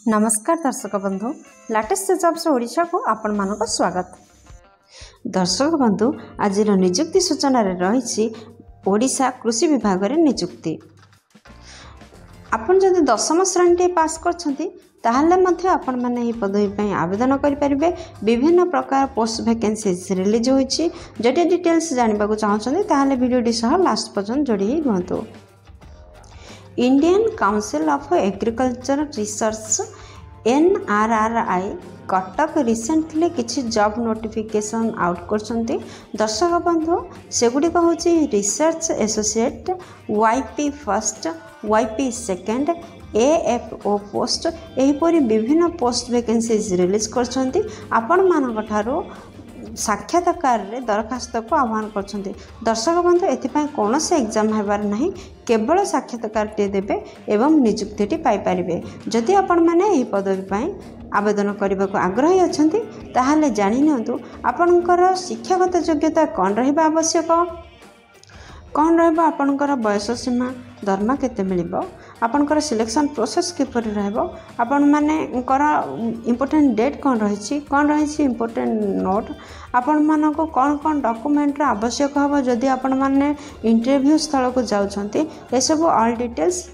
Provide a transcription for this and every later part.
नमस्कार दर्शक बंधु लेटेस्ट जॉब्स ओडिशा को आपण मानक स्वागत। दर्शक बंधु आज निजुक्ति सूचना रही ओडिशा कृषि विभाग रे निजुक्ति। आपण जदि 10वीं श्रेणी पास करछंती ताहले मध्य आपण माने ही पदवी पई आवेदन करि परिबे। विभिन्न प्रकार पोस्ट वैकेंसीज रिलीज होईछि। जदि डिटेल्स जानिबा को चाहछंती ताहले वीडियो डी सह लास्ट पर्यंत जोड़ी रहंतु। Indian council of agriculture research NRRI Cuttack recently किछि जॉब नोटिफिकेशन आउट करछंती। दर्शक बंधु सेगुडी कहूछि research associate YP first YP second AFO post एहीपरि विभिन्न पोस्ट वैकेंसीज रिलीज करछंती। आपण मानक ठारो साक्षात्कार रे दरखास्त को आह्वान करछंती। दर्शक बंधु एथिपाई कोनोसी एग्जाम हेबार नहीं, केवल साक्षात्कार टे देबे एवं नियुक्ति पाई परिबे। जदि आपण माने एही पदवी पाई आवेदन करबा को आग्रही अछंती ताहाले जानि नियंतु आपनकर शिक्षागत योग्यता कोन रहबा आवश्यक, कौन रहिबा आपनकर बयस सीमा, दरमा केते मिलिबो, आपनकर सिलेक्शन प्रोसेस किपर रहबो, आपण माने कर इंपोर्टेंट डेट कौन रही इंपोर्टेंट नोट, आपण मानक कौन कौन डॉक्यूमेंट आवश्यक हबो जदि आपण माने इंटरव्यू स्थल को जाउछंती। ए सब ऑल डिटेल्स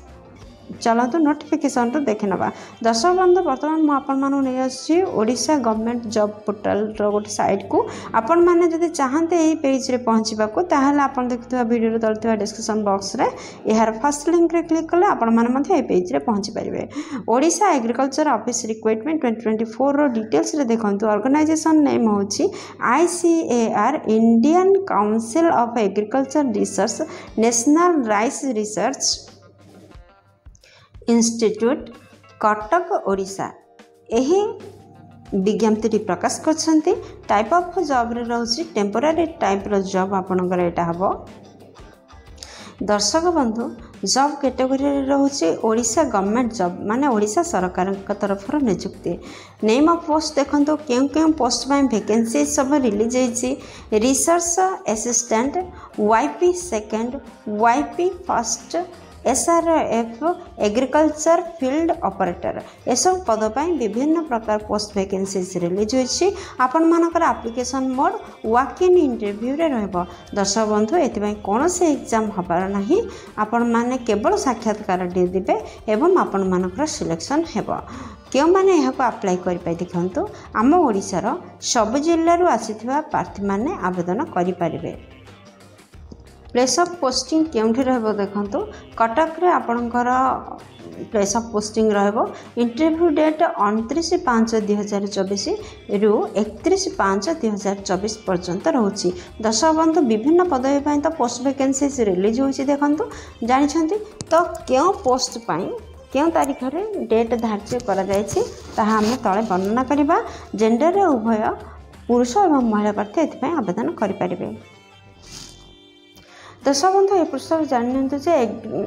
चलतु नोटिफिकेशन तो देखे नबा। दर्शक बंधु बर्तमान मु आपण मानु नै आछि ओडिशा गवर्नमेंट जॉब पोर्टल रो गोटे साइट को। आपण माने जदि चाहते एही पेज रे पहुंचबा को ताहाले आपण देखथुवा वीडियो रे तलथुवा डिस्क्रिप्शन बॉक्स रे एहार फर्स्ट लिंक रे क्लिक कले आपण माने मध्ये एही पेज रे पहुंची परिबे। ओडिशा एग्रीकल्चर ऑफिस रिक्वायरमेंट 2024 रो डिटेल्स रे देखंतु। ऑर्गेनाइजेशन नेम होछि ICAR Indian council of agriculture research national rice research institute Cuttack Odisha. यही विज्ञप्ति प्रकाश करछंती। टाइप ऑफ जॉब रे रहउछि टेम्पोरारी टाइप रो जॉब आपनकर एटा हबो। दर्शक बंधु जॉब कैटेगरी रे रहउछि ओडिशा गवर्नमेंट जॉब माने ओडिशा सरकार का तरफ रो नियुक्ति। नेम ऑफ पोस्ट देखंतु कें पोस्ट में वैकेंसी सब रिलीज होईछि। Research assistant YP second YP first SRF agriculture field operator एसब पद पर विभिन्न प्रकार पोस्ट वैकेंसीज रिलीज होईछि। आपण मानकर application mode walk in interview रे रहबो। दर्शक बंधु एतिबाई कोनोसी एग्जाम हबार नाही, आपण माने केवल साक्षात्कार दे दिबे एवं आपण मानकर सिलेक्शन हेबो। क्यों माने यह को अप्लाई करि पाइ देखंतु आम ओडिसा रो सब जिल्ला रो आसीथिबा प्रार्थी माने आवेदन करि परिबे। प्लेस ऑफ पोस्टिंग केउठी रहबो देखंतु कटक रे आपनकर प्लेस ऑफ पोस्टिंग रहबो। इंटरव्यू डेट 29/5/2024 रु 31/5/2024 पर्यंत रहउछि। दर्शक बंधु विभिन्न पदवी पई तो पोस्ट वैकेंसीज रिलीज होछि देखंतु जानि छथि। तो केउ पोस्ट पई केउ तारीख रे डेट धार्य करा जायछि ताहा हम तळे वर्णना करिबा। जेंडर रे उभय पुरुष एवं महिला प्रार्थी एथि पई आवेदन करि परिबे। दर्शक बंधु ए पुस्तक जानते जे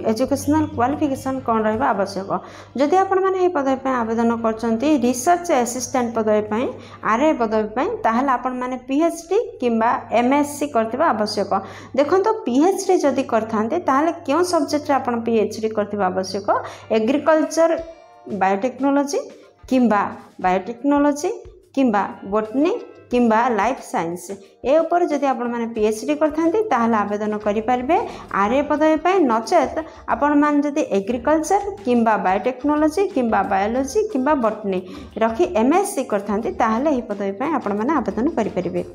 एजुकेशनल क्वालिफिकेशन कौन रहा आवश्यक। जदि आपण मैंने पदवी पर आवेदन करछंती रिसर्च असिस्टेंट पदवी पर RA पदवी पर ताहले आपण मैंने PhD किंबा MSc करथिबा आवश्यक। देखंतो PhD जदि करथांते ताहले क्यों सब्जेक्ट रे आपण PhD करथिबा आवश्यक। एग्रीकल्चर बायोटेक्नोलॉजी किंबा बॉटनी किंबा लाइफ साइंस ए ऊपर जदि आपण माने PhD करथांती ताहले आवेदन करि परिबे RA पदवी पई। नचेत आपण मान जदि एग्रीकल्चर किंबा बायोटेक्नोलॉजी किंबा बायोलॉजी किंबा बॉटनी रखी MSc करथांती ताहले एही पदवी पई आपण माने आवेदन करि परिबे।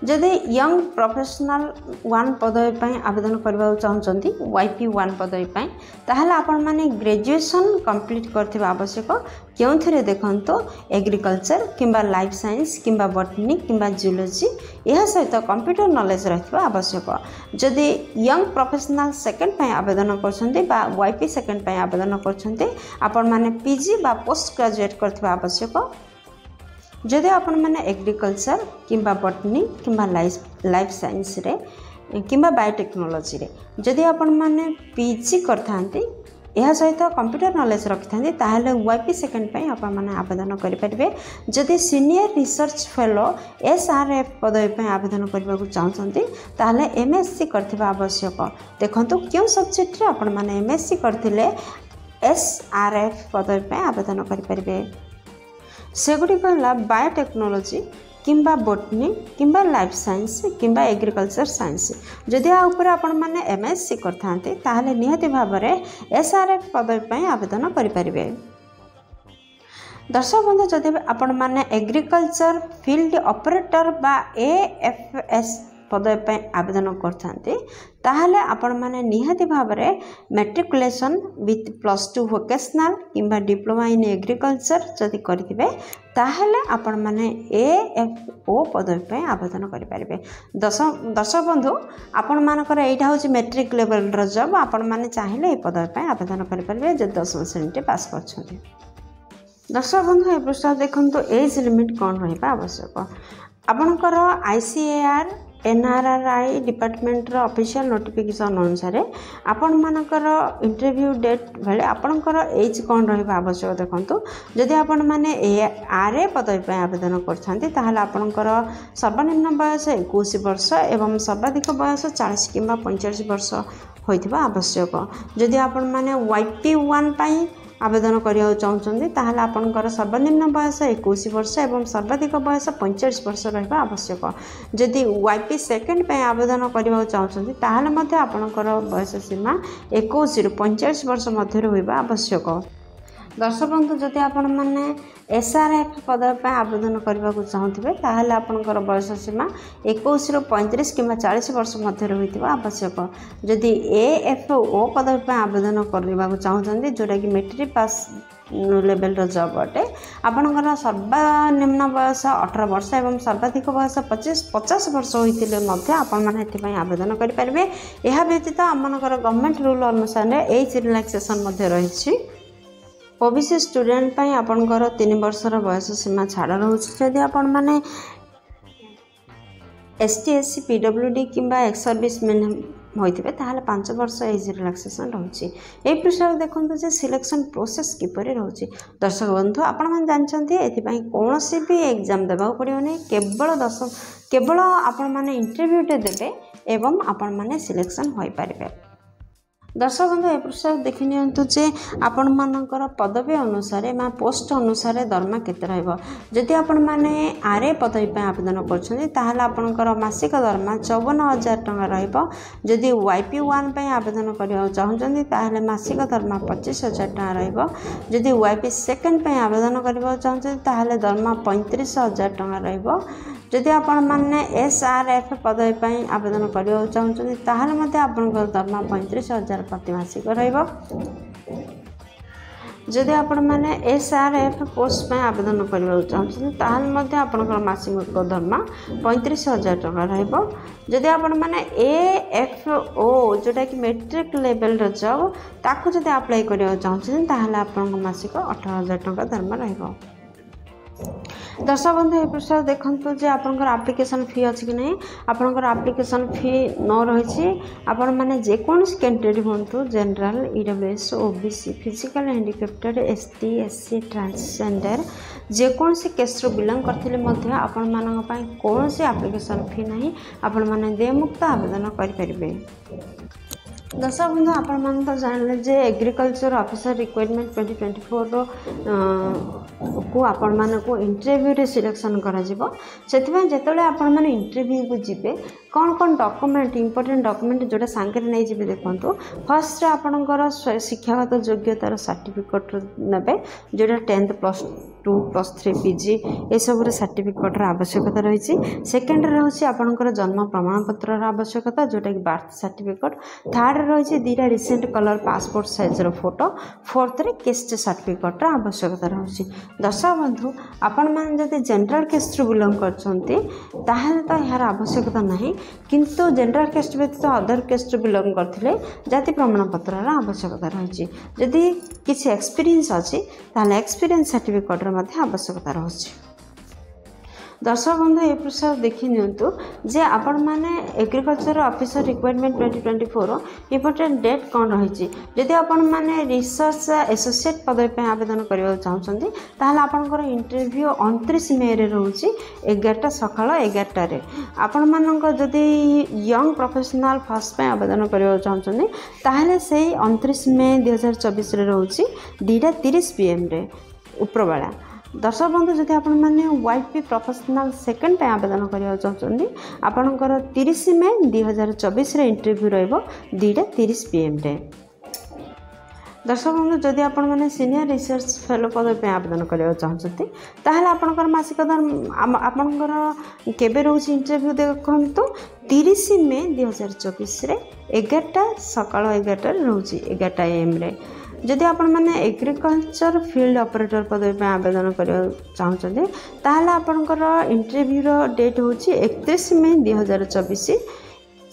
जदि यंग प्रोफेशनल 1 पदवी पई आवेदन करबा चाहछंती YP 1 पदवी पई ताहले आपण माने ग्रेजुएशन कंप्लीट करथिबा आवश्यक। केउथिरे देखंतो एग्रीकल्चर किंबा लाइफ साइंस किंबा बॉटनी किंबा जूलॉजी यह सहित कंप्यूटर नॉलेज रहिबा आवश्यक। जदि यंग प्रोफेशनल सेकंड पई आवेदन करछंती बा YP सेकंड पई आवेदन करछंती आपण माने PG बा पोस्ट ग्रेजुएट करथिबा आवश्यक। जदि आपण माने एग्रीकल्चर किंबा बॉटनी किंबा लाइफ साइंस रे किंबा बायोटेक्नोलॉजी रे जदि आपण माने PG करथांती यह सहित कंप्यूटर नॉलेज रखिथांती ताहले YP सेकेंड पई आपण माने आवेदन करि परिबे। जदि सीनियर रिसर्च फेलो SRF पदवी पई आवेदन करबा को चाहछंती ताहले MSc करथिबा आवश्यक। देखंतु क्यों सब्जेक्ट रे आपण माने MSc करथिले SRF पदवी आवेदन करें। सेगुड़िक बायोटेक्नोलोजी किंबा बोटनी किंबा लाइफ साइंस किंबा एग्रीकल्चर साइंस जदि आपण मैंने MSc करते ताहले निहाती भाव में SRF पदवी आवेदन करें। दर्शक बंधु जदि आपण मैंने एग्रीकल्चर फील्ड ऑपरेटर बा AFS पदवी आवेदन करते ताहले आपण मैंने निहाती भाव में मैट्रिकुलेशन विथ +2 वोकेशनल किंबा डिप्लोमा इन एग्रीकल्चर जदि करेंगे ताहले आपण मैंने AFO पदवी आवेदन करें। दर्शक बंधु आपण मानकर यहाँ हूँ मैट्रिक लेवल जॉब आपण मैंने चाहिए ये पदवी आवेदन करेंगे जो 10वीं श्रेणी पास कर। दर्शक बंधु ए पृष्ठ देखो एज लिमिट कौन रहा आवश्यक आपणकर ICAR NRRI department official notification अनुसार आपण मानकर इंटरव्यू डेट बेले आपणकर एज कौन रहा आवश्यक देखो जदि आपण मैंने RA पदवी आवेदन करते ताहले आपणकर सर्वनिम्न बयस 21 वर्ष एवं सर्वाधिक बयस 40 किंबा 45 वर्ष होइथिबा आवश्यक। जदि आपण मैंने YP1 पाई आवेदन करने चाहते ताहले आपणकर सर्वनिम्न बयस 21 वर्ष एवं सर्वाधिक बयस 45 वर्ष रहा आवश्यक। जदि YP सेकेंड आवेदन करने चाहते ताहले मध्य आपणकर बयस सीमा 21 रु 45 वर्ष मध्य होइबा आवश्यक। दर्शक बंधु जदि आपण मैंने SRF पदवी आवेदन करने को चाहते ताहले आपणकर बयस सीमा 21 रु 35 किंबा 40 वर्ष मध्य होइतिबा आवश्यक। जदि AFO पदवी आवेदन करने को चाहते जोटा कि मैट्रिक पास लेवल जॉब अटे आपणकर सर्वनिम्न बयस 18 वर्ष एवं सर्वाधिक बयस 50 वर्ष होते आपण मैंने आवेदन करेंगे। यह व्यतीत आमनकर गवर्नमेंट रूल अनुसार एज रिलैक्सेशन रही ओबीसी स्टूडेंट पाई आपणकर 3 वर्षर बयस सीमा छाड़ रोचे। जदि आपण मैंने ST SC PWD किंबा एक्स सर्विस मैन होते ताहले 5 वर्ष एज रिलैक्सेशन रोचे। ये पृष्ठ देखो जे सिलेक्शन प्रोसेस किपरि रोचे। दर्शक बंधु आपण मैंने जानते ये कौन भी एग्जाम देवा पड़ोनी केवल आपण मैंने इंटरव्यूटे देवे एवं आपण मैंने सिलेक्शन हो पारे। दर्शक बंधु ए पृष्ठ देखि नियंतु जे आपण मानकर पदवी अनुसार पोस्ट अनुसार दरमा केते रहबो। जदि आपण माने RA पदवी पे आवेदन करछन्ती ताहले आपणकर मासिक दरमा 54,000 टका रहबो। जदि YP1 पे आवेदन करियो चाहछन्ती ताहले मासिक दरमा 25,000 टका रहबो। जदि YP सेकेंड पे आवेदन करियो चाहछन्ती ताहले दरमा 35,000 टका रहबो। जदि आपण माने SRF पदवी पे आवेदन करियो चाहछन्ती ताहले मते आपणकर दरमा 35,000 प्रति मासिक रहिबो। जदि आपण माने SRF पोस्ट में आवेदन करबा चाहछन्ती ताहले मते आपणकर मासिक दरमा 35,000 टका रहिबो। जदि आपण माने AFO जोटा कि मैट्रिक लेवल जॉब ताकू जदि अप्लाई करियो चाहछन्ती ताहले आपणकर मासिक 18,000 टका दरमा रहिबो। दर्शक बंधु ये पृष्ठ देखो जे आपंकर एप्लिकेशन फी अच्छी कि नहीं आपंकर एप्लिकेशन फी न रही आपण मैंने जेकोसी कैंडिडेट हूँ general EWS OBC physical handicapped ST SC transgender जेकोसी केस्रु बिलंग करते आपण मान कौन एप्लिकेशन फी ना आपण मैंने देयमुक्त आवेदन करें। दर्शक बंधु आपण मान तो जानले जे एग्रीकल्चर ऑफिसर रिक्वायरमेंट 2024 को आपण मान को इंटरव्यू रे सिलेक्शन करा जिवो। सेतिबा जेतले आपण मान इंटरव्यू को जिबे कौन कौन डॉक्यूमेंट इंपोर्टेंट डॉक्यूमेंट जोटा सांगे नहीं जिबे देखंतु फर्स्ट रे आपणकर शिक्षागत योग्यतार सर्टिफिकेट नेबे जोटा 10th +2 +3 PG ए सब रे सर्टिफिकेट आवश्यकता रही। सेकेंड रे होछि आपणकर जन्म प्रमाण पत्र आवश्यकता जोटा कि बर्थ सर्टिफिकेट। थर्ड रही दीटा recent colour passport size photo. Fourth रे केस्ट सर्टिफिकेट आवश्यकता रही। दर्शक बंधु आपण मान जदि जनरल केस्ट बिलंग करछन्ती ताहले तो यार आवश्यकता नहीं किंतु जनरल केस्ट व्यतीत अदर केस्ट बिलंग करथिले जाति प्रमाण पत्र आवश्यकता रही। जदि किसी एक्सपीरियंस अच्छी ताहले एक्सपीरियंस सर्टिफिकेट रे मध्ये आवश्यकता रही। दर्शक बंधु ए प्रसार देखि नियंतु जे आपण माने agriculture officer requirement 2024 important date कौन रही। जदि आपण माने रिसर्च एसोसिएट पदवी पे आवेदन करबा चाहछंती ताहले आपनकर इंटरव्यू 29 मे रे रहउची 11टा सकाळ 11टा रे। आपण मानक जदि यंग प्रोफेशनल फर्स्ट पे आवेदन करबा चाहछंती ताहले सेही 29 मे 2024 रे रहउची 2:30 PM रे उपरबेला। दर्शक बंधु जदि आपण माने वाईपी प्रोफेशनल सेकंड पे आवेदन करबा चाहछंती आपनकर 30 मे 2024 रे इंटरव्यू रहइबो 2:30 PM रे। दर्शक बंधु जदि आपण माने सीनियर रिसर्च फेलो पद पे आवेदन करबा चाहछंती ताहले आपनकर मासिक दर आपनकर केबे रहउची इंटरव्यू देखंतु 30 मे 2024 रे 11टा सकाळ 11टा रहउची 11टा AM रे। जदि आपण माने एग्रीकल्चर फील्ड ऑपरेटर पदवी पे आवेदन करबा चाहछंती ताहले आपनकर इंटरव्यू रो डेट होची 31 मे 2024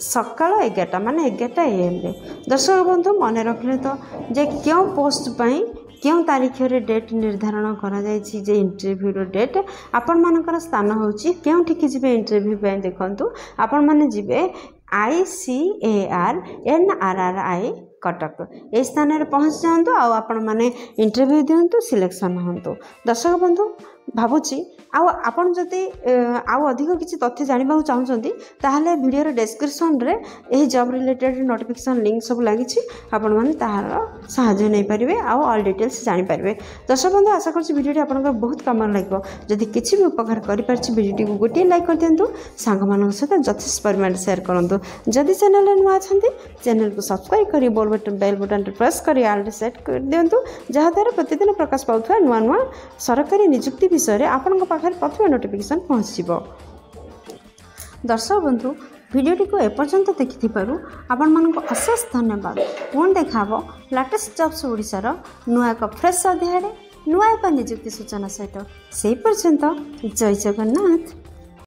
सकाळ 11टा माने 11टा AM रे। दर्शक बंधु मन रखले तो जे क्यों पोस्ट पई क्यों तारीख रे डेट निर्धारण करा जायछि जे इंटरव्यू रो डेट आपण मानकर स्थान होची क्यों ठिकी जिबे इंटरव्यू पे देखंतु आपण माने जिबे ICAR NRRI कटक ए स्थान रे पहुँच जातु आपण माने इंटरव्यू दिंतु सिलेक्शन हंतु। दर्शक बंधु भावुची आपण जदि अधिक किसी तथ्य जानवा चाहते ताहले वीडियो डिस्क्रिप्शन रे एही जॉब रिलेटेड नोटिफिकेशन लिंक सब लगी आपण माने ताहार सहायता नहीं पारे ऑल डिटेल्स जानि पारे। दर्शक बंधु आशा करछि वीडियो आपन बहुत काम लागो। जदि किसी भी उपकार करि परछि वीडियो को गोटे लाइक कर दियंतु सांग मानक सहित यथेष्ट परिमाण शेयर करंतु। जदि चैनल नुआ अछंती चैनल को सब्सक्राइब करी बेल बटन प्रेस करी ऑल सेट कर दियंतु जहा द्वारा प्रतिदिन प्रकाश पाउथवा नुआ नुआ सरकारी नियुक्ति विषय रे आपन पाखर प्रथम नोटिफिकेशन पहुँचो। दर्शक बंधु वीडियोटी को एपर्यंत देखि आपण मानक अशेष धन्यवाद। पुणी देखा लेटेस्ट जॉब्स ओडिशार नुआ एक फ्रेश अध्याय नुआ एक नियुक्ति सूचना सहित से पर्यंत जय जगन्नाथ।